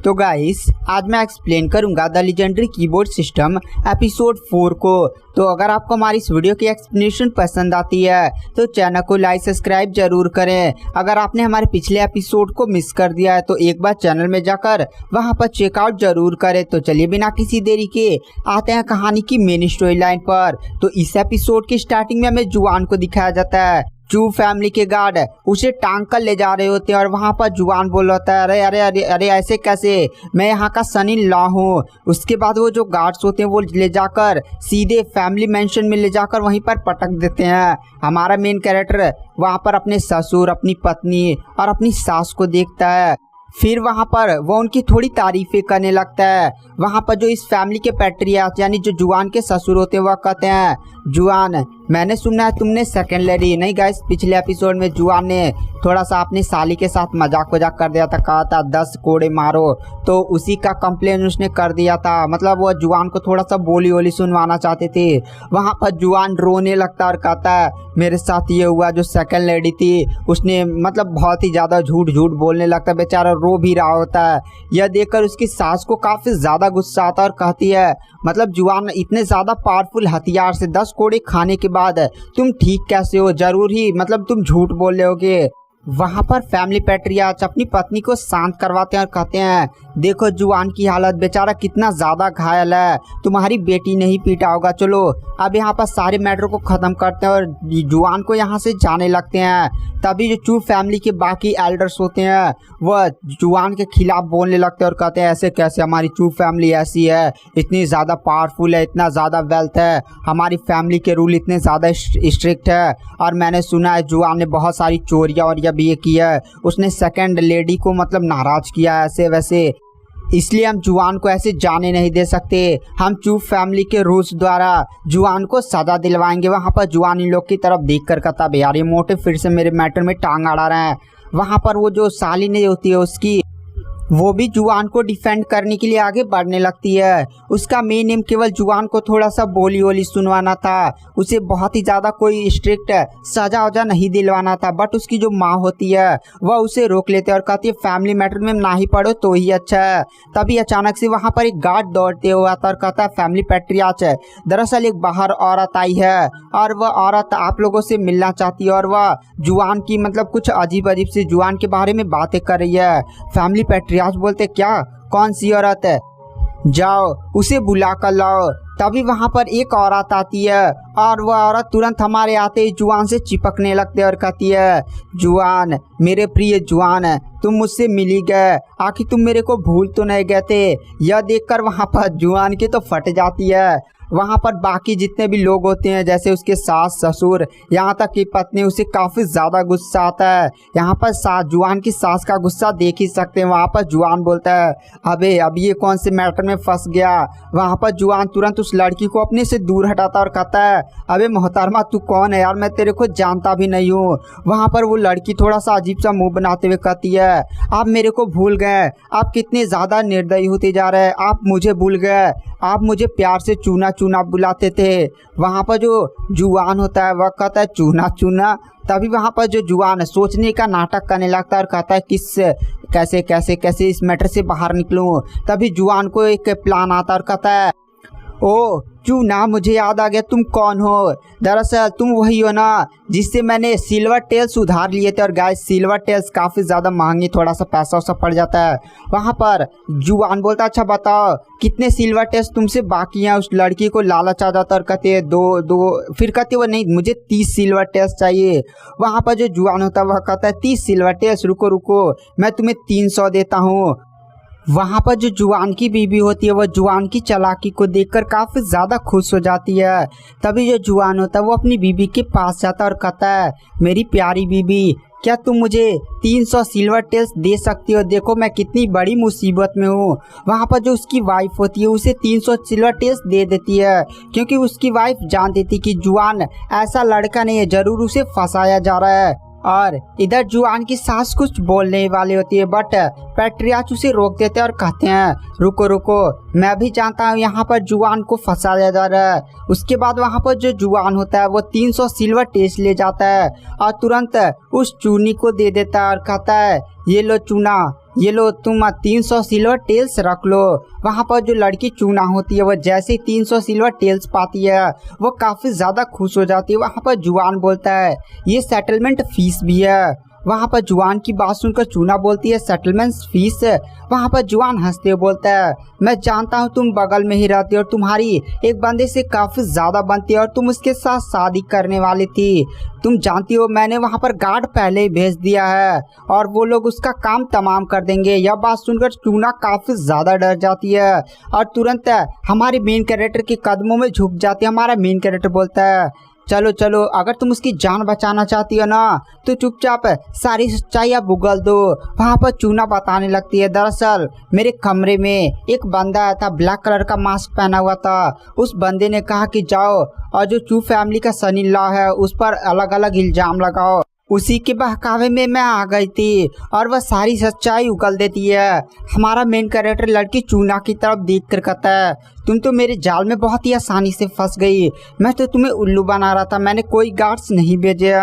तो गाइस आज मैं एक्सप्लेन करूंगा the legendary keyboard system episode 4 को। तो अगर आपको हमारी इस वीडियो की एक्सप्लेनेशन पसंद आती है तो चैनल को लाइक सब्सक्राइब जरूर करें। अगर आपने हमारे पिछले एपिसोड को मिस कर दिया है तो एक बार चैनल में जाकर वहां पर चेकआउट जरूर करें। तो चलिए बिना किसी देरी के आते हैं कहानी की मेन स्टोरी लाइन पर। तो इस एपिसोड की स्टार्टिंग में हमें जुआन को दिखाया जाता है। चू फैमिली के गार्ड उसे टांग कर ले जा रहे होते हैं और वहाँ पर जुआन बोल रहा है, अरे अरे अरे अरे ऐसे कैसे, मैं यहाँ का सन इन लॉ हूँ। उसके बाद वो जो गार्ड्स होते हैं वो ले जाकर सीधे फैमिली मेंशन में ले जाकर वहीं पर पटक देते हैं। हमारा मेन कैरेक्टर वहाँ पर अपने ससुर, अपनी पत्नी और अपनी सास को देखता है। फिर वहाँ पर वो उनकी थोड़ी तारीफें करने लगता है। वहाँ पर जो इस फैमिली के पैट्रियार्च यानी जो जुआन के ससुर होते हैं वह कहते हैं, जुआन मैंने सुना है तुमने सेकंड लेडी नहीं गाइस। पिछले एपिसोड में जुआन ने थोड़ा सा अपनी साली के साथ मजाक कर दिया था, कहा था 10 कोड़े मारो, तो उसी का कंप्लेन उसने कर दिया था। मतलब वो जुआन को थोड़ा सा बोली वोली सुनवाना चाहते थे। वहाँ पर जुआन रोने लगता और कहता है मेरे साथ ये हुआ, जो सेकंड लेडी थी उसने मतलब बहुत ही ज़्यादा झूठ बोलने लगता, बेचारा रो भी रहा होता है। यह देखकर उसकी सास को काफ़ी ज़्यादा गुस्सा आता और कहती है मतलब जुआन इतने ज़्यादा पावरफुल हथियार से 10 कोड़े खाने के बाद तुम ठीक कैसे हो, जरूर ही मतलब तुम झूठ बोल रहे होगे। वहाँ पर फैमिली पैट्रियार्च अपनी पत्नी को शांत करवाते हैं और कहते हैं देखो जुआन की हालत, बेचारा कितना ज़्यादा घायल है, तुम्हारी बेटी ने ही पीटा होगा। चलो अब यहाँ पर सारे मैटर को ख़त्म करते हैं और जुआन को यहाँ से जाने लगते हैं। तभी जो चू फैमिली के बाकी एल्डर्स होते हैं वह जुआन के खिलाफ बोलने लगते हैं और कहते हैं ऐसे कैसे, हमारी चू फैमिली ऐसी है, इतनी ज़्यादा पावरफुल है, इतना ज़्यादा वेल्थ है, हमारी फैमिली के रूल इतने ज़्यादा स्ट्रिक्ट है, और मैंने सुना है जुआन ने बहुत सारी चोरियाँ और भी ये किया है, उसने सेकंड लेडी को मतलब नाराज किया है ऐसे वैसे, इसलिए हम जुआन को ऐसे जाने नहीं दे सकते। हम चू फैमिली के रूल्स द्वारा जुआन को सजा दिलवाएंगे। वहाँ पर जुआन इन लोग की तरफ देखकर कहता है यार ये मोटे फिर से मेरे मैटर में टांग अड़ा रहे हैं। वहाँ पर वो जो साली नहीं होती है उसकी, वो भी जुआन को डिफेंड करने के लिए आगे बढ़ने लगती है। उसका मेन एम केवल जुआन को थोड़ा सा बोली वोली सुनवाना था, उसे बहुत ही ज़्यादा कोई स्ट्रिक्ट सजा वजा नहीं दिलवाना था। बट उसकी जो माँ होती है वह उसे रोक लेते और कहती है फैमिली मैटर में ना ही पढ़ो तो ही अच्छा है। तभी अचानक से वहाँ पर एक गार्ड दौड़ते हुए आता और कहता है फैमिली पैट्रियार्च है, दरअसल एक बाहर औरत आई है और वह औरत आप लोगों से मिलना चाहती है और वह जुआन की मतलब कुछ अजीब से जुआन के बारे में बातें कर रही है। फैमिली पैट्रियार्च बोलते क्या, कौन सी औरत है, जाओ उसे बुला कर लाओ। तभी वहाँ पर एक औरत आती है और वह औरत तुरंत हमारे आते ही जुआन से चिपकने लगते और कहती है जुआन मेरे प्रिय जुआन, तुम मुझसे मिल ही गए, आखिर तुम मेरे को भूल तो नहीं गए थे। यह देखकर वहाँ पर जुआन की तो फट जाती है। वहाँ पर बाकी जितने भी लोग होते हैं जैसे उसके सास ससुर यहाँ तक कि पत्नी, उसे काफ़ी ज़्यादा गुस्सा आता है। यहाँ पर जुआन की सास का गुस्सा देख ही सकते हैं। वहाँ पर जुआन बोलता है अबे अब ये कौन से मैटर में फंस गया। वहाँ पर जुआन तुरंत उस लड़की को अपने से दूर हटाता और कहता है अबे मोहतरमा तू कौन है यार, मैं तेरे को जानता भी नहीं हूँ। वहाँ पर वो लड़की थोड़ा सा अजीब सा मुँह बनाते हुए कहती है आप मेरे को भूल गए, आप कितने ज़्यादा निर्दयी होते जा रहे हैं, आप मुझे भूल गए, आप मुझे प्यार से चूना चूना बुलाते थे। वहाँ पर जो जुआन होता है वह कहता है चूना चूना। तभी वहाँ पर जो जुआन सोचने का नाटक करने लगता है और कहता है किस कैसे कैसे कैसे इस मैटर से बाहर निकलूँ। तभी जुआन को एक प्लान आता और कहता है ओ चूना मुझे याद आ गया, तुम कौन हो, दरअसल तुम वही हो ना जिससे मैंने सिल्वर टेल्स उधार लिए थे। और गाइस सिल्वर टेल्स काफ़ी ज़्यादा महंगी, थोड़ा सा पैसा वैसा पड़ जाता है। वहाँ पर जुआन बोलता अच्छा बताओ कितने सिल्वर टेल्स तुमसे बाकी हैं। उस लड़की को लालच आ जाता और कहते हैं दो, फिर कहते वो नहीं मुझे 30 सिल्वर टेल्स चाहिए। वहाँ पर जो जुआन होता है वह कहता है 30 सिल्वर टेल्स, रुको मैं तुम्हें 300 देता हूँ। वहाँ पर जो जुआन की बीबी होती है वह जुआन की चालाकी को देखकर काफ़ी ज़्यादा खुश हो जाती है। तभी जो जुआन होता है वो अपनी बीबी के पास जाता और कहता है मेरी प्यारी बीबी क्या तुम मुझे 300 सिल्वर टेल्स दे सकती हो, देखो मैं कितनी बड़ी मुसीबत में हूँ। वहाँ पर जो उसकी वाइफ होती है उसे 300 सिल्वर टेल्स दे देती है क्योंकि उसकी वाइफ जानती थी कि जुआन ऐसा लड़का नहीं है, ज़रूर उसे फंसाया जा रहा है। और इधर जुआन की सास कुछ बोलने वाली होती है बट पैट्रियार्च उसे रोक देते हैं और कहते हैं रुको मैं भी जानता हूँ यहाँ पर जुआन को फंसाया जा रहा है। उसके बाद वहाँ पर जो जुआन होता है वो 300 सिल्वर टेल्स ले जाता है और तुरंत उस चूनी को दे देता है और कहता है ये लो चूना, ये लो तुम 300 सिल्वर टेल्स रख लो। वहाँ पर जो लड़की चूना होती है वो जैसे ही 300 सिल्वर टेल्स पाती है वो काफ़ी ज़्यादा खुश हो जाती है। वहाँ पर जुआन बोलता है ये सेटलमेंट फीस भी है। वहाँ पर जुआन की बात सुनकर चूना बोलती है सेटलमेंट फीस। वहाँ पर जुआन हंसते हुए बोलता है मैं जानता हूँ तुम बगल में ही रहती हो और तुम्हारी एक बंदे से काफ़ी ज़्यादा बनती है और तुम उसके साथ शादी करने वाली थी। तुम जानती हो मैंने वहाँ पर गार्ड पहले ही भेज दिया है और वो लोग उसका काम तमाम कर देंगे। यह बात सुनकर चूना काफ़ी ज़्यादा डर जाती है और तुरंत हमारे मेन कैरेक्टर के कदमों में झुक जाती है। हमारा मेन कैरेक्टर बोलता है चलो चलो अगर तुम उसकी जान बचाना चाहती हो ना तो चुपचाप सारी सच्चाई आप उगल दो। वहाँ पर चूना बताने लगती है दरअसल मेरे कमरे में एक बंदा आया था, ब्लैक कलर का मास्क पहना हुआ था। उस बंदे ने कहा कि जाओ और जो चू फैमिली का सन इन लॉ है उस पर अलग अलग इल्ज़ाम लगाओ। उसी के बहकावे में मैं आ गई थी और वह सारी सच्चाई उगल देती है। हमारा मेन कैरेक्टर लड़की चूना की तरफ देख कर कहता है तुम तो मेरे जाल में बहुत ही आसानी से फंस गई। मैं तो तुम्हें उल्लू बना रहा था, मैंने कोई गार्ड्स नहीं भेजे।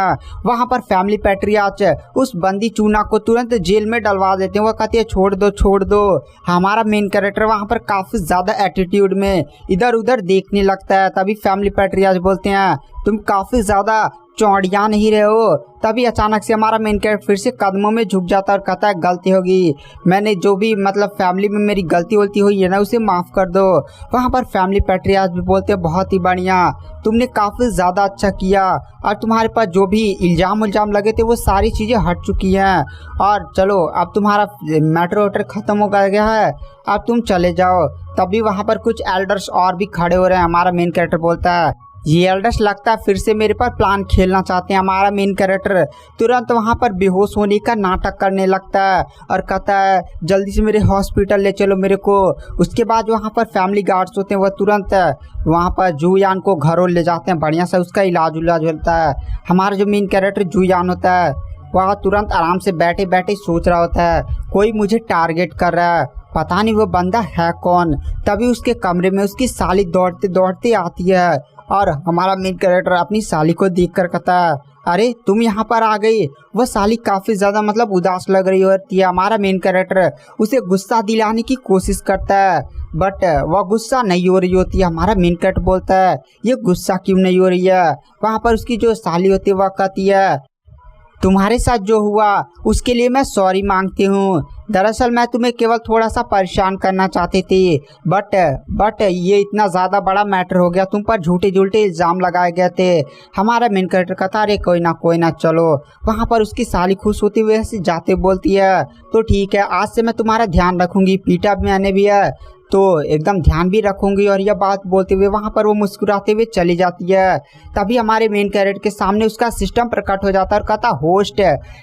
वहाँ पर फैमिली पैट्रियार्च उस बंदी चूना को तुरंत जेल में डलवा देते हैं। वह कहती है छोड़ दो छोड़ दो। हमारा मेन कैरेक्टर वहाँ पर काफ़ी ज़्यादा एटीट्यूड में इधर उधर देखने लगता है। तभी फैमिली पैट्रियार्च बोलते हैं तुम काफ़ी ज़्यादा चौड़िया नहीं रहे हो। तभी अचानक से हमारा मेन कैरेक्टर फिर से कदमों में झुक जाता है और कहता है गलती होगी, मैंने जो भी मतलब फैमिली में मेरी गलती वलती हुई है ना उसे माफ़ कर दो। वहाँ पर फैमिली पैट्रियार्च भी बोलते हैं बहुत ही बढ़िया, तुमने काफ़ी ज़्यादा अच्छा किया और तुम्हारे पास जो भी इल्ज़ाम लगे थे वो सारी चीज़ें हट चुकी हैं और चलो अब तुम्हारा मैटर वैटर ख़त्म हो गया है, अब तुम चले जाओ। तभी वहाँ पर कुछ एल्डर्स और भी खड़े हो रहे हैं। हमारा मेन कैरेक्टर बोलता है ये एल्डर्स लगता है फिर से मेरे पर प्लान खेलना चाहते हैं। हमारा मेन कैरेक्टर तुरंत वहाँ पर बेहोश होने का नाटक करने लगता है और कहता है जल्दी से मेरे हॉस्पिटल ले चलो मेरे को। उसके बाद वहाँ पर फैमिली गार्ड्स होते हैं, वह तुरंत वहाँ पर जूयान को घरों ले जाते हैं, बढ़िया सा उसका इलाज होता है। हमारा जो मेन कैरेक्टर जूयान होता है वह तुरंत आराम से बैठे बैठे सोच रहा होता है कोई मुझे टारगेट कर रहा है, पता नहीं वो बंदा है कौन। तभी उसके कमरे में उसकी साली दौड़ते दौड़ते आती है और हमारा मेन कैरेक्टर अपनी साली को देखकर कहता है अरे तुम यहाँ पर आ गई। वह साली काफ़ी ज़्यादा मतलब उदास लग रही होती है। हमारा मेन कैरेक्टर उसे गुस्सा दिलाने की कोशिश करता है बट वह गुस्सा नहीं हो रही होती है। हमारा मेन कैरेक्टर बोलता है ये गुस्सा क्यों नहीं हो रही है। वहाँ पर उसकी जो साली होती है वह कहती है तुम्हारे साथ जो हुआ उसके लिए मैं सॉरी मांगती हूँ। दरअसल मैं तुम्हें केवल थोड़ा सा परेशान करना चाहती थी बट ये इतना ज़्यादा बड़ा मैटर हो गया, तुम पर झूठे झूठे इल्ज़ाम लगाए गए थे। हमारा मेन कैरेक्टर कहता अरे कोई ना चलो। वहाँ पर उसकी साली खुश होती हुई ऐसे जाते बोलती है तो ठीक है आज से मैं तुम्हारा ध्यान रखूँगी, पीटा मैंने भी है तो एकदम ध्यान भी रखूंगी। और यह बात बोलते हुए वहाँ पर वो मुस्कुराते हुए चली जाती है। तभी हमारे मेन कैरेक्टर के सामने उसका सिस्टम प्रकट हो जाता है और कहता होस्ट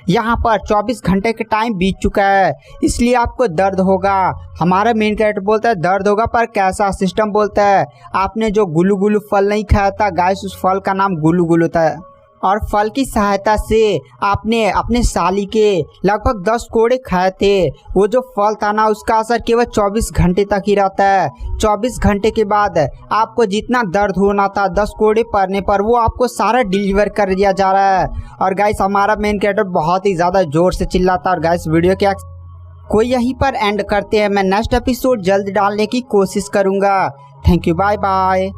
यहाँ पर 24 घंटे का टाइम बीत चुका है इसलिए आपको दर्द होगा। हमारा मेन कैरेक्टर बोलता है दर्द होगा पर कैसा। सिस्टम बोलता है आपने जो गुल्लू गुल्लू फल नहीं खाया था गाइस, उस फल का नाम गुल्लू गुल्लू था और फल की सहायता से आपने अपने साली के लगभग 10 कोड़े खाए थे। वो जो फल था ना उसका असर केवल 24 घंटे तक ही रहता है। 24 घंटे के बाद आपको जितना दर्द होना था 10 कोड़े पड़ने पर वो आपको सारा डिलीवर कर दिया जा रहा है। और गाइस हमारा मेन कैरेक्टर बहुत ही ज़्यादा ज़ोर से चिल्लाता है। और गाइस वीडियो के को यहीं पर एंड करते हैं। मैं नेक्स्ट एपिसोड जल्द डालने की कोशिश करूँगा। Thank you, bye bye.